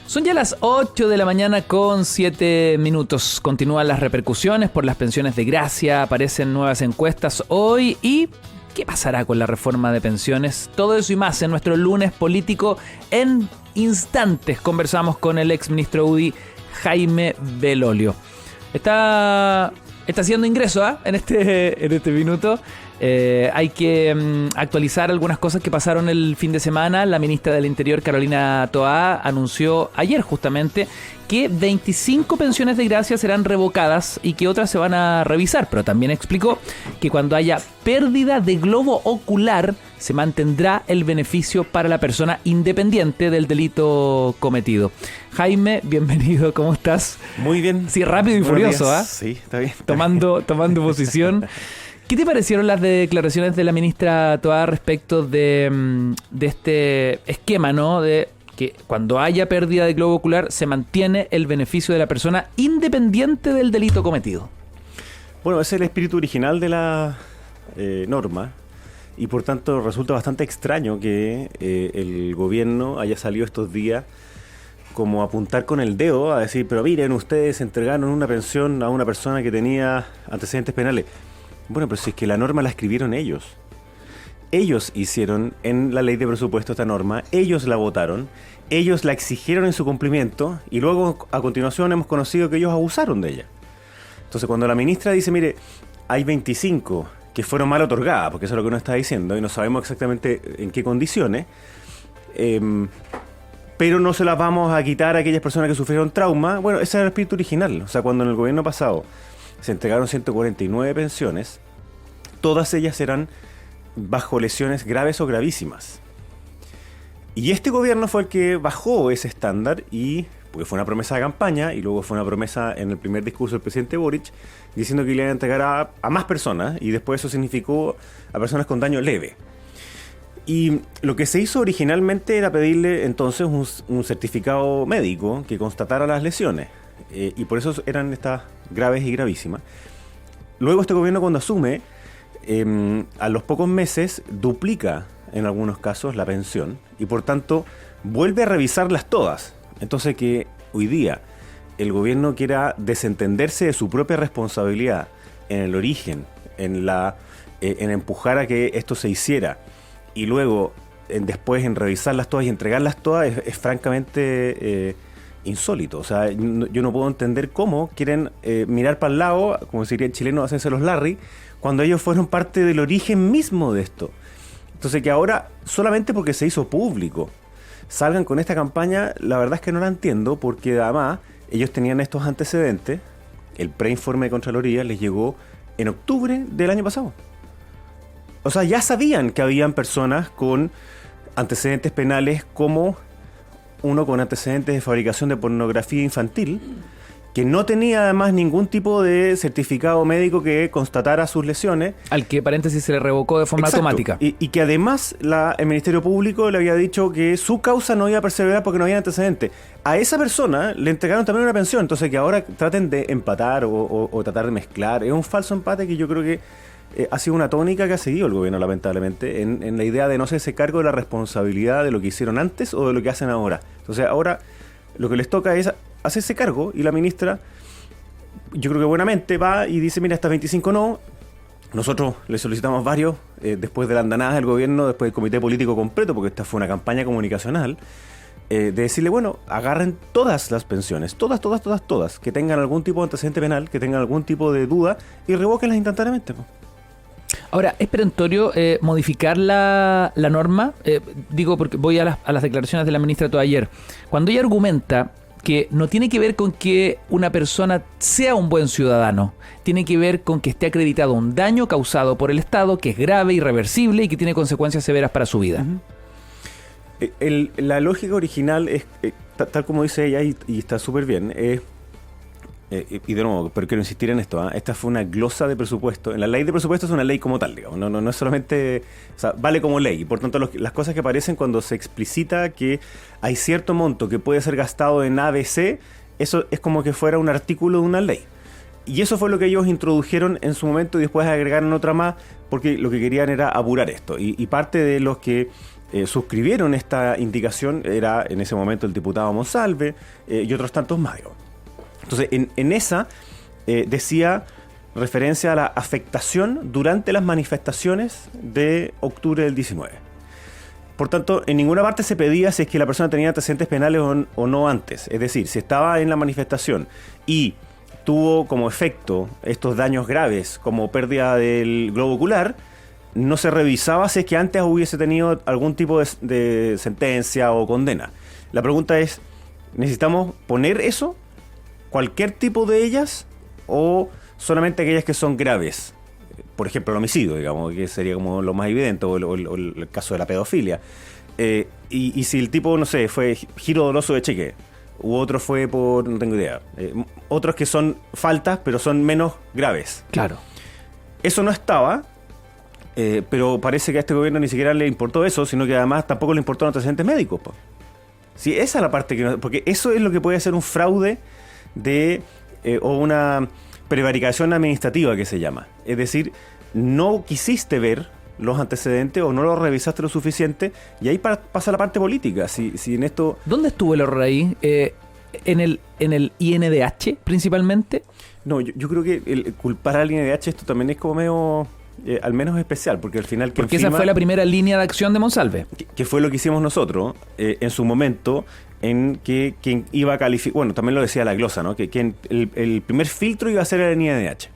Son ya las 8 de la mañana con 7 minutos. Continúan las repercusiones por las pensiones de gracia, aparecen nuevas encuestas hoy y ¿qué pasará con la reforma de pensiones? Todo eso y más en nuestro lunes político. En instantes conversamos con el exministro UDI, Jaime Belolio. Está haciendo ingreso en este minuto. Hay que actualizar algunas cosas que pasaron el fin de semana. La ministra del Interior, Carolina Toá, anunció ayer justamente que 25 pensiones de gracia serán revocadas y que otras se van a revisar, pero también explicó que cuando haya pérdida de globo ocular se mantendrá el beneficio para la persona independiente del delito cometido. Jaime, bienvenido, ¿cómo estás? Muy bien. Sí, rápido y furioso, ¿ah? Sí, está bien. Tomando posición. ¿Qué te parecieron las declaraciones de la ministra Toá respecto de este esquema, ¿no? De que cuando haya pérdida de globo ocular se mantiene el beneficio de la persona independiente del delito cometido. Bueno, ese es el espíritu original de la norma y por tanto resulta bastante extraño que el gobierno haya salido estos días como a apuntar con el dedo a decir, pero miren, ustedes entregaron una pensión a una persona que tenía antecedentes penales. Bueno, pero si es que la norma la escribieron ellos. Ellos hicieron en la ley de presupuesto esta norma, ellos la votaron, ellos la exigieron en su cumplimiento y luego a continuación hemos conocido que ellos abusaron de ella. Entonces cuando la ministra dice, mire, hay 25 que fueron mal otorgadas, porque eso es lo que uno está diciendo y no sabemos exactamente en qué condiciones, pero no se las vamos a quitar a aquellas personas que sufrieron trauma. Bueno, ese era el espíritu original. O sea, cuando en el gobierno pasado se entregaron 149 pensiones, todas ellas eran bajo lesiones graves o gravísimas. Y este gobierno fue el que bajó ese estándar porque fue una promesa de campaña y luego fue una promesa en el primer discurso del presidente Boric diciendo que le iban a entregar a más personas y después eso significó a personas con daño leve. Y lo que se hizo originalmente era pedirle entonces un certificado médico que constatara las lesiones. Y por eso eran estas graves y gravísimas. Luego este gobierno cuando asume, a los pocos meses duplica en algunos casos la pensión y por tanto vuelve a revisarlas todas. Entonces que hoy día el gobierno quiera desentenderse de su propia responsabilidad en el origen, en empujar a que esto se hiciera y luego después en revisarlas todas y entregarlas todas es francamente insólito. O sea, yo no puedo entender cómo quieren mirar para el lado, como se diría en chileno, hacerse los Larry, cuando ellos fueron parte del origen mismo de esto. Entonces que ahora, solamente porque se hizo público, salgan con esta campaña, la verdad es que no la entiendo, porque además ellos tenían estos antecedentes. El preinforme de Contraloría les llegó en octubre del año pasado. O sea, ya sabían que habían personas con antecedentes penales como uno con antecedentes de fabricación de pornografía infantil, que no tenía además ningún tipo de certificado médico que constatara sus lesiones. Al que, paréntesis, se le revocó de forma automática. Y que además el Ministerio Público le había dicho que su causa no iba a perseverar porque no había antecedentes. A esa persona le entregaron también una pensión, entonces que ahora traten de empatar o tratar de mezclar. Es un falso empate que yo creo que ha sido una tónica que ha seguido el gobierno, lamentablemente, en la idea de no hacerse cargo de la responsabilidad de lo que hicieron antes o de lo que hacen ahora. Entonces ahora lo que les toca es hacerse cargo y la ministra, yo creo que buenamente va y dice, mira, estas 25 no. Nosotros le solicitamos varios después de la andanada del gobierno, después del comité político completo, porque esta fue una campaña comunicacional, de decirle, bueno, agarren todas las pensiones, todas, que tengan algún tipo de antecedente penal, que tengan algún tipo de duda y revóquenlas instantáneamente. Ahora, ¿es perentorio modificar la norma? Digo porque voy a las declaraciones de la ministra de ayer. Cuando ella argumenta que no tiene que ver con que una persona sea un buen ciudadano, tiene que ver con que esté acreditado un daño causado por el Estado que es grave, irreversible y que tiene consecuencias severas para su vida. La lógica original es, tal como dice ella, y está súper bien, y de nuevo, pero quiero insistir en esto, esta fue una glosa de presupuesto. En la ley de presupuesto es una ley como tal, digamos, no es solamente, o sea, vale como ley. Por tanto, las cosas que aparecen cuando se explicita que hay cierto monto que puede ser gastado en ABC, eso es como que fuera un artículo de una ley. Y eso fue lo que ellos introdujeron en su momento y después agregaron otra más, porque lo que querían era apurar esto. Y parte de los que suscribieron esta indicación era en ese momento el diputado Monsalve y otros tantos más. Entonces, en esa decía referencia a la afectación durante las manifestaciones de octubre del 19. Por tanto, en ninguna parte se pedía si es que la persona tenía antecedentes penales o no antes. Es decir, si estaba en la manifestación y tuvo como efecto estos daños graves como pérdida del globo ocular, no se revisaba si es que antes hubiese tenido algún tipo de sentencia o condena. La pregunta es, ¿necesitamos poner eso? ¿Cualquier tipo de ellas? ¿O solamente aquellas que son graves? Por ejemplo, el homicidio, digamos, que sería como lo más evidente, o el caso de la pedofilia. Y si el tipo, no sé, fue giro doloso de cheque, u otro fue por, no tengo idea, otros que son faltas, pero son menos graves. Claro. Eso no estaba, pero parece que a este gobierno ni siquiera le importó eso, sino que además tampoco le importó los antecedentes médicos. Po. Sí, esa es la parte que no, porque eso es lo que puede ser un fraude o una prevaricación administrativa que se llama. Es decir, no quisiste ver los antecedentes o no los revisaste lo suficiente y ahí pasa la parte política. Si en esto... ¿Dónde estuvo el error ahí? ¿En el INDH principalmente? No, yo creo que el culpar al INDH esto también es como medio... al menos especial, porque al final... Porque esa fue la primera línea de acción de Monsalve. Que fue lo que hicimos nosotros en su momento, en que quien iba a calificar... Bueno, también lo decía la glosa, ¿no? Que el primer filtro iba a ser el INDH.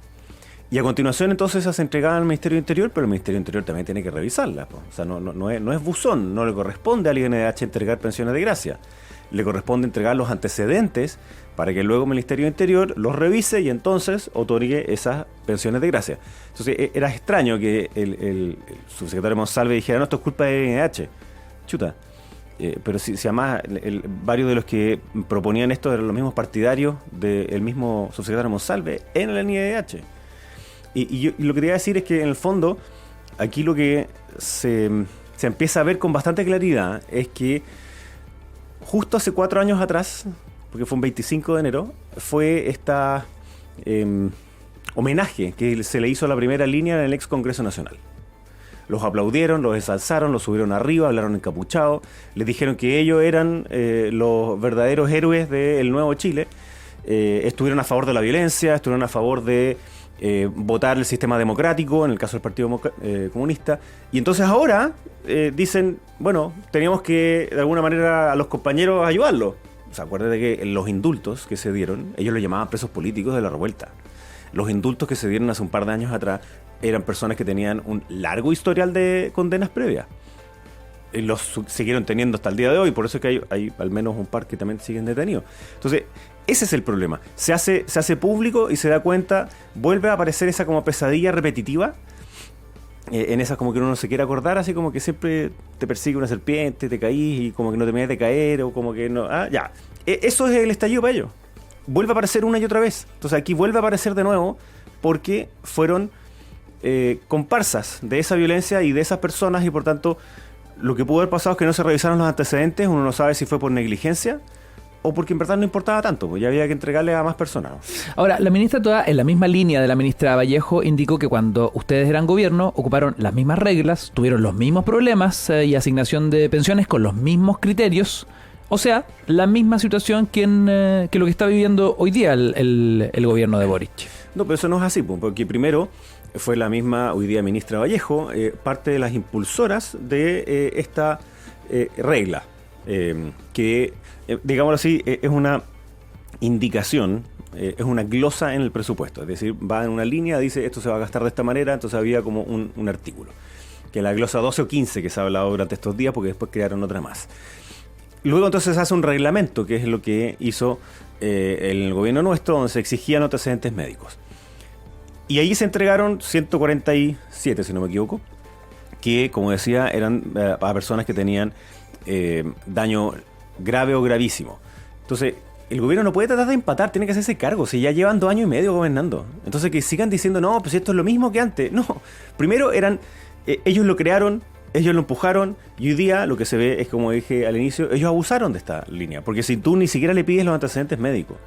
Y a continuación entonces se entregaba al Ministerio de Interior, pero el Ministerio de Interior también tiene que revisarla. Po. O sea, no es buzón, no le corresponde al INDH entregar pensiones de gracia. Le corresponde entregar los antecedentes para que luego el Ministerio de Interior los revise y entonces otorgue esas pensiones de gracia. Entonces era extraño que el subsecretario Monsalve dijera, no, esto es culpa del INDH. Chuta. Pero si además varios de los que proponían esto eran los mismos partidarios del mismo subsecretario Monsalve en el INDH. Y lo que quería decir es que en el fondo aquí lo que se empieza a ver con bastante claridad es que justo hace 4 años atrás, porque fue un 25 de enero, fue esta homenaje que se le hizo a la primera línea en el ex Congreso Nacional. Los aplaudieron, los ensalzaron, los subieron arriba, hablaron encapuchados, les dijeron que ellos eran los verdaderos héroes del nuevo Chile, estuvieron a favor de la violencia, estuvieron a favor de votar el sistema democrático, en el caso del Partido Comunista, y entonces ahora dicen, bueno, teníamos que de alguna manera a los compañeros ayudarlos. O sea, acuérdate que los indultos que se dieron, ellos los llamaban presos políticos de la revuelta. Los indultos que se dieron hace un par de años atrás eran personas que tenían un largo historial de condenas previas. Y los siguieron teniendo hasta el día de hoy, por eso es que hay al menos un par que también siguen detenidos. Entonces, ese es el problema. Se hace público y se da cuenta, vuelve a aparecer esa como pesadilla repetitiva, en esas como que uno no se quiere acordar, así como que siempre te persigue una serpiente, te caís y como que no te terminas de caer, o como que no... ya. Eso es el estallido para ellos. Vuelve a aparecer una y otra vez. Entonces aquí vuelve a aparecer de nuevo porque fueron comparsas de esa violencia y de esas personas, y por tanto lo que pudo haber pasado es que no se revisaron los antecedentes. Uno no sabe si fue por negligencia o porque en verdad no importaba tanto, pues ya había que entregarle a más personas. Ahora, la ministra Toa, en la misma línea de la ministra Vallejo, indicó que cuando ustedes eran gobierno ocuparon las mismas reglas, tuvieron los mismos problemas y asignación de pensiones con los mismos criterios. O sea, la misma situación que lo que está viviendo hoy día el gobierno de Boric. No, pero eso no es así, porque primero fue la misma hoy día ministra Vallejo, parte de las impulsoras de esta regla, que, digámoslo así, es una indicación, es una glosa en el presupuesto. Es decir, va en una línea, dice esto se va a gastar de esta manera, entonces había como un artículo, que la glosa 12 o 15 que se ha hablado durante estos días, porque después crearon otra más. Luego entonces hace un reglamento, que es lo que hizo el gobierno nuestro, donde se exigían antecedentes médicos. Y ahí se entregaron 147, si no me equivoco, que, como decía, eran a personas que tenían daño grave o gravísimo. Entonces, el gobierno no puede tratar de empatar, tiene que hacerse cargo, si ya llevan 2 años y medio gobernando. Entonces, que sigan diciendo, no, pues esto es lo mismo que antes. No, primero ellos lo crearon, ellos lo empujaron, y hoy día lo que se ve es, como dije al inicio, ellos abusaron de esta línea, porque si tú ni siquiera le pides los antecedentes médicos,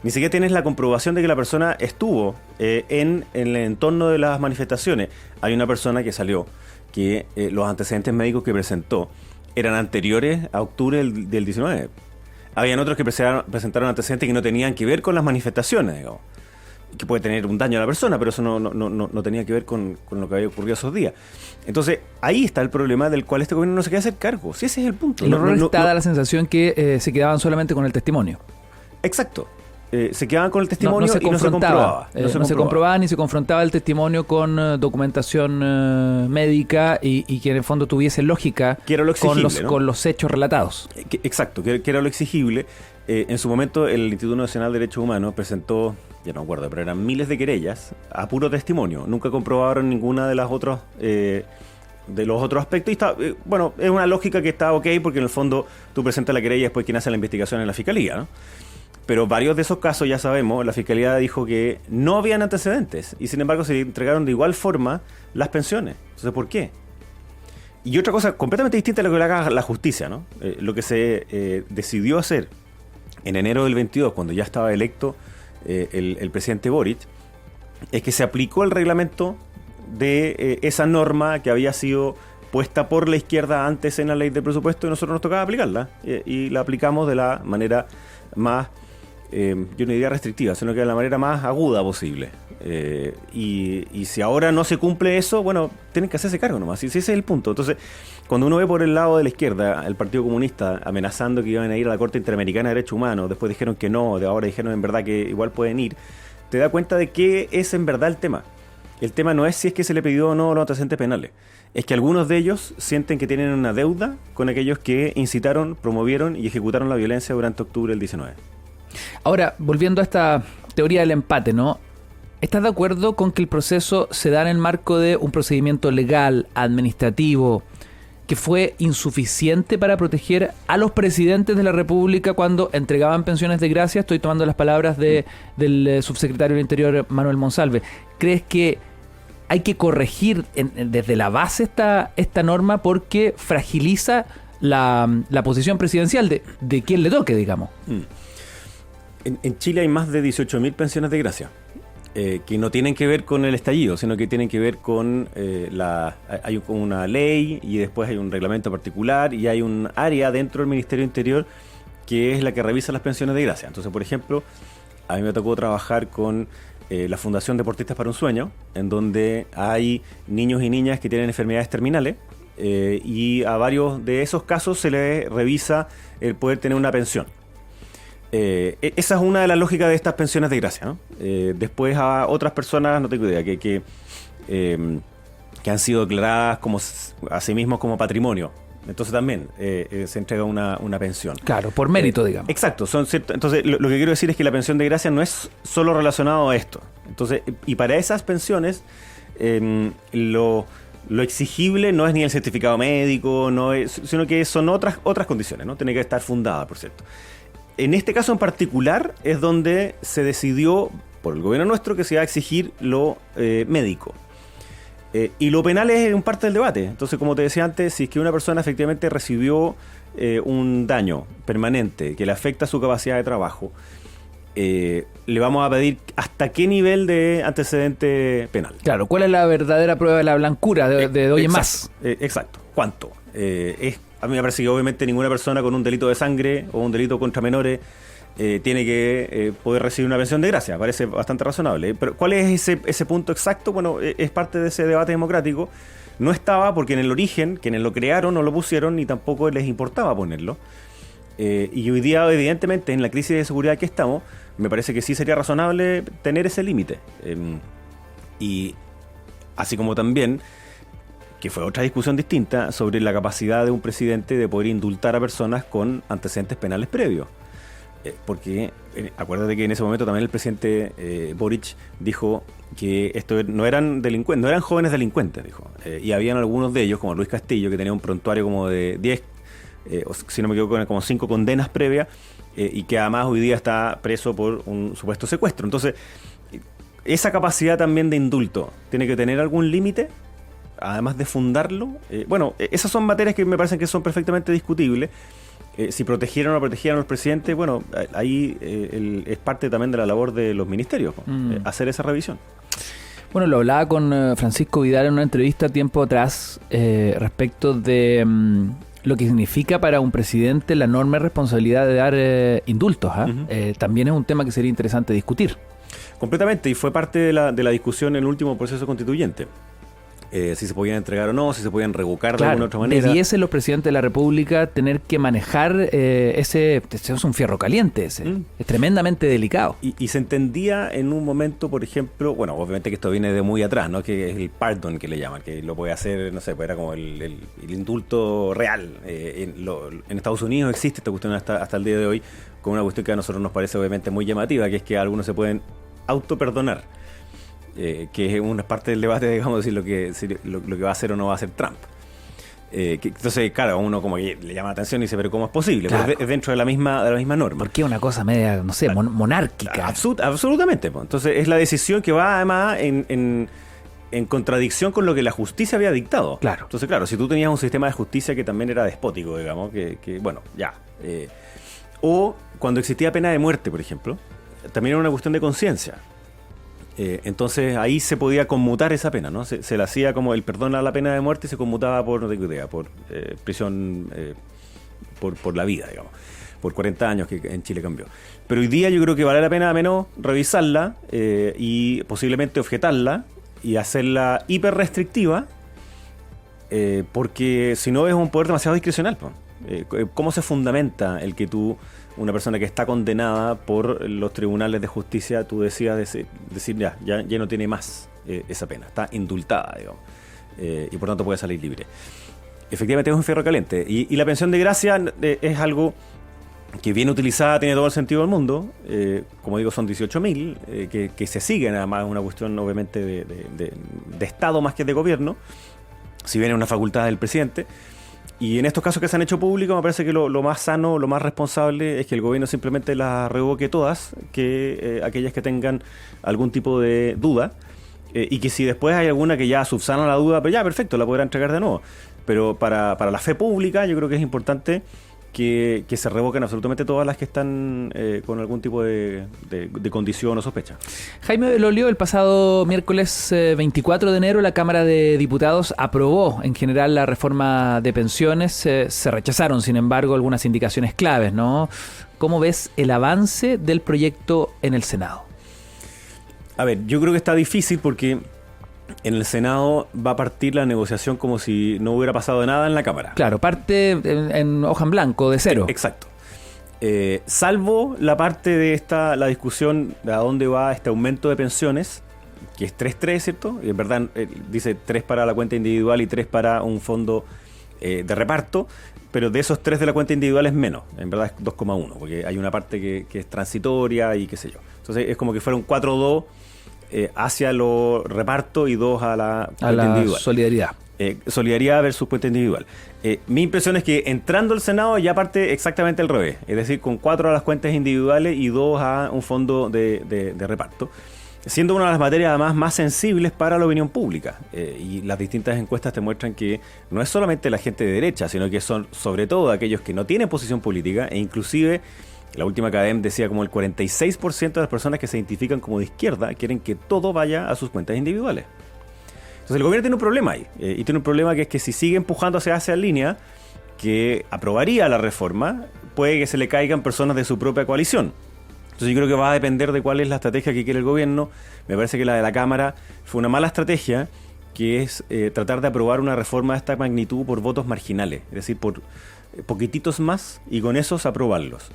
ni siquiera tienes la comprobación de que la persona estuvo en el entorno de las manifestaciones. Hay una persona que salió que los antecedentes médicos que presentó eran anteriores a octubre del 19. Habían otros que presentaron antecedentes que no tenían que ver con las manifestaciones, digamos, que puede tener un daño a la persona, pero eso no tenía que ver con lo que había ocurrido esos días. Entonces, ahí está el problema del cual este gobierno no se quiere hacer cargo. Si ese es el punto. El horror da la sensación que se quedaban solamente con el testimonio. Exacto. Se quedaban con el testimonio y no se comprobaba. No se comprobaba ni se confrontaba el testimonio con documentación médica y que en el fondo tuviese lógica que era lo exigible, con los hechos relatados. Exacto, que era lo exigible. En su momento el Instituto Nacional de Derechos Humanos presentó, ya no me acuerdo, pero eran miles de querellas a puro testimonio. Nunca comprobaron ninguna de las otras de los otros aspectos. Y está, bueno, es una lógica que está ok, porque en el fondo tú presentas la querella y después quien hace la investigación en la fiscalía, ¿no? Pero varios de esos casos, ya sabemos, la Fiscalía dijo que no habían antecedentes y sin embargo se entregaron de igual forma las pensiones. Entonces, ¿por qué? Y otra cosa completamente distinta a lo que le haga la justicia, ¿no? Lo que se decidió hacer en enero del 22, cuando ya estaba electo el presidente Boric, es que se aplicó el reglamento de esa norma que había sido puesta por la izquierda antes en la ley de presupuesto y nosotros nos tocaba aplicarla. Y la aplicamos de la manera más... yo no diría restrictiva, sino que de la manera más aguda posible. Y si ahora no se cumple eso, bueno, tienen que hacerse cargo nomás. Y ese es el punto. Entonces, cuando uno ve por el lado de la izquierda el Partido Comunista amenazando que iban a ir a la Corte Interamericana de Derechos Humanos, después dijeron que no, de ahora dijeron en verdad que igual pueden ir, te da cuenta de qué es en verdad el tema. El tema no es si es que se le pidió o no los antecedentes penales. Es que algunos de ellos sienten que tienen una deuda con aquellos que incitaron, promovieron y ejecutaron la violencia durante octubre del 19. Ahora, volviendo a esta teoría del empate, ¿no? ¿Estás de acuerdo con que el proceso se da en el marco de un procedimiento legal, administrativo, que fue insuficiente para proteger a los presidentes de la República cuando entregaban pensiones de gracia? Estoy tomando las palabras del subsecretario del Interior, Manuel Monsalve. ¿Crees que hay que corregir desde la base esta norma porque fragiliza la posición presidencial de quien le toque, digamos? En Chile hay más de 18.000 pensiones de gracia, que no tienen que ver con el estallido, sino que tienen que ver con hay una ley y después hay un reglamento particular y hay un área dentro del Ministerio del Interior que es la que revisa las pensiones de gracia. Entonces, por ejemplo, a mí me tocó trabajar con la Fundación Deportistas para un Sueño, en donde hay niños y niñas que tienen enfermedades terminales y a varios de esos casos se les revisa el poder tener una pensión. Esa es una de las lógicas de estas pensiones de gracia, ¿no? Después a otras personas, no tengo idea, que han sido declaradas como a sí mismos como patrimonio. Entonces también se entrega una pensión. Claro, por mérito, digamos. Exacto. Entonces lo que quiero decir es que la pensión de gracia no es solo relacionado a esto. Entonces, y para esas pensiones, lo exigible no es ni el certificado médico, sino que son otras condiciones, ¿no? Tiene que estar fundada, por cierto. En este caso en particular es donde se decidió por el gobierno nuestro que se iba a exigir lo médico. Y lo penal es un parte del debate. Entonces, como te decía antes, si es que una persona efectivamente recibió un daño permanente que le afecta su capacidad de trabajo, le vamos a pedir hasta qué nivel de antecedente penal. Claro, ¿cuál es la verdadera prueba de la blancura de hoy en más? Exacto. ¿Cuánto? A mí me parece que obviamente ninguna persona con un delito de sangre o un delito contra menores tiene que poder recibir una pensión de gracia. Parece bastante razonable. Pero ¿cuál es ese punto exacto? Bueno, es parte de ese debate democrático. No estaba porque en el origen, quienes lo crearon no lo pusieron ni tampoco les importaba ponerlo. Y hoy día, evidentemente, en la crisis de seguridad que estamos, me parece que sí sería razonable tener ese límite. Y así como también, que fue otra discusión distinta, sobre la capacidad de un presidente de poder indultar a personas con antecedentes penales previos. Porque acuérdate que en ese momento también el presidente Boric dijo que esto no eran delincuentes, no eran jóvenes delincuentes, dijo. Y habían algunos de ellos, como Luis Castillo, que tenía un prontuario como de 10, si no me equivoco, como 5 condenas previas, y que además hoy día está preso por un supuesto secuestro. Entonces, esa capacidad también de indulto tiene que tener algún límite, además de fundarlo. Bueno, esas son materias que me parecen que son perfectamente discutibles. Si protegieron o no protegieron a los presidentes, bueno, ahí es parte también de la labor de los ministerios, hacer esa revisión. Bueno, lo hablaba con Francisco Vidal en una entrevista tiempo atrás respecto de lo que significa para un presidente la enorme responsabilidad de dar indultos. Uh-huh. También es un tema que sería interesante discutir. Completamente, y fue parte de la discusión en el último proceso constituyente. Si se podían entregar o no, si se podían revocar de alguna otra manera. Debiesen los presidentes de la República tener que manejar ese es un fierro caliente ese. Es tremendamente delicado. Y se entendía en un momento, por ejemplo, bueno, obviamente que esto viene de muy atrás, ¿no? Que es el pardon que le llaman, que lo puede hacer, no sé, era como el indulto real. En Estados Unidos existe esta cuestión hasta el día de hoy, con una cuestión que a nosotros nos parece obviamente muy llamativa, que es que algunos se pueden autoperdonar. Que es una parte del debate, digamos, decir lo que va a hacer o no va a hacer Trump. Entonces, claro, uno como que le llama la atención y dice, pero ¿cómo es posible? Claro. Pero es dentro de la misma norma. Porque es una cosa media, no sé, monárquica. Absolutamente. Entonces, es la decisión que va además en contradicción con lo que la justicia había dictado. Claro. Entonces, claro, si tú tenías un sistema de justicia que también era despótico, digamos, que bueno, ya. O cuando existía pena de muerte, por ejemplo, también era una cuestión de conciencia. Entonces ahí se podía conmutar esa pena, ¿no? Se le hacía como el perdón a la pena de muerte y se conmutaba por, no tengo idea, por prisión por la vida, digamos, por 40 años que en Chile cambió. Pero hoy día yo creo que vale la pena menos revisarla y posiblemente objetarla y hacerla hiper restrictiva, porque si no es un poder demasiado discrecional, ¿no? ¿Cómo se fundamenta el que tú, una persona que está condenada por los tribunales de justicia, tú decidas decir ya no tiene más esa pena, está indultada, digamos, y por tanto puede salir libre? Efectivamente es un fierro caliente, y la pensión de gracia es algo que bien utilizada tiene todo el sentido del mundo. Como digo, son 18.000 que se siguen, además es una cuestión obviamente de Estado más que de gobierno, si bien es una facultad del presidente. Y en estos casos que se han hecho públicos, me parece que lo más sano, lo más responsable es que el gobierno simplemente las revoque todas, que aquellas que tengan algún tipo de duda, y que si después hay alguna que ya subsana la duda, pues ya, perfecto, la podrá entregar de nuevo. Pero para la fe pública yo creo que es importante que se revoquen absolutamente todas las que están con algún tipo de condición o sospecha. Jaime Belolio, el pasado miércoles 24 de enero la Cámara de Diputados aprobó en general la reforma de pensiones. Se rechazaron, sin embargo, algunas indicaciones claves, ¿no? ¿Cómo ves el avance del proyecto en el Senado? A ver, yo creo que está difícil porque en el Senado va a partir la negociación como si no hubiera pasado nada en la Cámara. Claro, parte en hoja en blanco, de cero. Exacto. Salvo la parte de la discusión de a dónde va este aumento de pensiones, que es 3.3, ¿cierto? Y en verdad dice 3 para la cuenta individual y 3 para un fondo de reparto, pero de esos 3 de la cuenta individual es menos, en verdad es 2,1, porque hay una parte que es transitoria y qué sé yo. Entonces es como que fuera un 4-2 hacia lo reparto y 2 a la cuenta individual. Solidaridad. Solidaridad versus cuenta individual. Mi impresión es que entrando al Senado ya parte exactamente al revés, es decir, con 4 a las cuentas individuales y 2 a un fondo de reparto, siendo una de las materias además más sensibles para la opinión pública. Y las distintas encuestas te muestran que no es solamente la gente de derecha, sino que son sobre todo aquellos que no tienen posición política, e inclusive la última CADEM decía como el 46% de las personas que se identifican como de izquierda quieren que todo vaya a sus cuentas individuales. Entonces el gobierno tiene un problema ahí, y tiene un problema que es que si sigue empujando hacia esa línea que aprobaría la reforma, puede que se le caigan personas de su propia coalición. Entonces yo creo que va a depender de cuál es la estrategia que quiere el gobierno. Me parece que la de la Cámara fue una mala estrategia, que es tratar de aprobar una reforma de esta magnitud por votos marginales, es decir, por poquititos más, y con esos aprobarlos.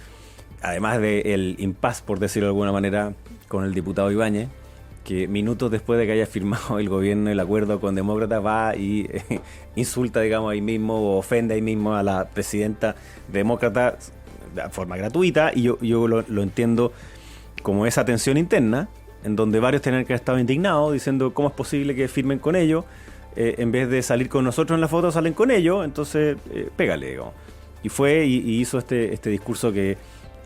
Además del impasse, por decirlo de alguna manera, con el diputado Ibáñez, que minutos después de que haya firmado el gobierno el acuerdo con Demócratas va y insulta, digamos, ahí mismo, o ofende ahí mismo a la presidenta demócrata de forma gratuita, y yo lo entiendo como esa tensión interna, en donde varios tienen que haber estado indignados, diciendo cómo es posible que firmen con ellos, en vez de salir con nosotros en la foto, salen con ellos, entonces pégale, digamos. Y fue y hizo este discurso que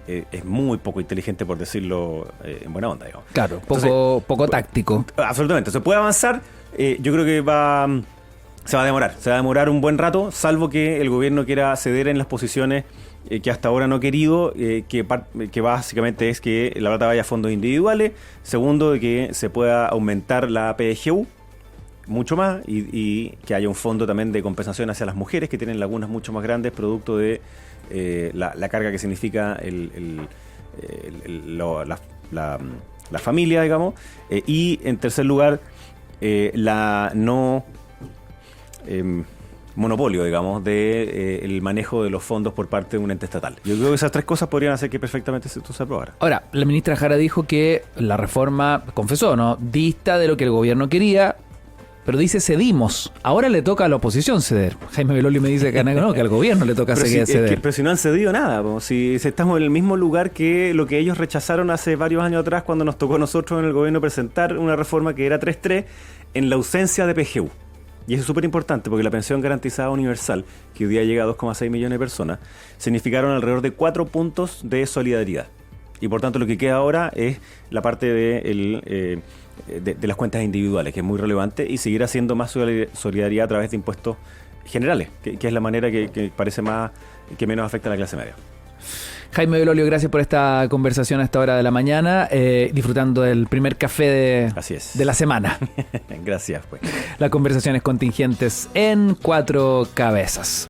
es muy poco inteligente, por decirlo en buena onda, digamos. Claro, poco táctico. Absolutamente. Se puede avanzar. Yo creo que va Se va a demorar un buen rato, salvo que el gobierno quiera ceder en las posiciones que hasta ahora no ha querido, que básicamente es que la plata vaya a fondos individuales. Segundo, de que se pueda aumentar la PGU mucho más y que haya un fondo también de compensación hacia las mujeres que tienen lagunas mucho más grandes producto de la carga que significa la familia, digamos. Y en tercer lugar, la no monopolio, digamos, de el manejo de los fondos por parte de un ente estatal. Yo creo que esas tres cosas podrían hacer que perfectamente esto se aprobara. Ahora, la ministra Jara dijo que la reforma, confesó, ¿no?, dista de lo que el gobierno quería, pero dice cedimos. Ahora le toca a la oposición ceder. Jaime Belolio me dice que no, que al gobierno le toca ceder. Pero si no han cedido nada, si estamos en el mismo lugar que lo que ellos rechazaron hace varios años atrás cuando nos tocó a nosotros en el gobierno presentar una reforma que era 3.3 en la ausencia de PGU. Y eso es súper importante porque la pensión garantizada universal, que hoy día llega a 2,6 millones de personas, significaron alrededor de 4 puntos de solidaridad. Y por tanto lo que queda ahora es la parte de las cuentas individuales, que es muy relevante, y seguir haciendo más solidaridad a través de impuestos generales, que es la manera que parece más que menos afecta a la clase media. Jaime Belolio, gracias por esta conversación a esta hora de la mañana, disfrutando del primer café de la semana. Gracias, pues. Las conversaciones contingentes en 4 cabezas.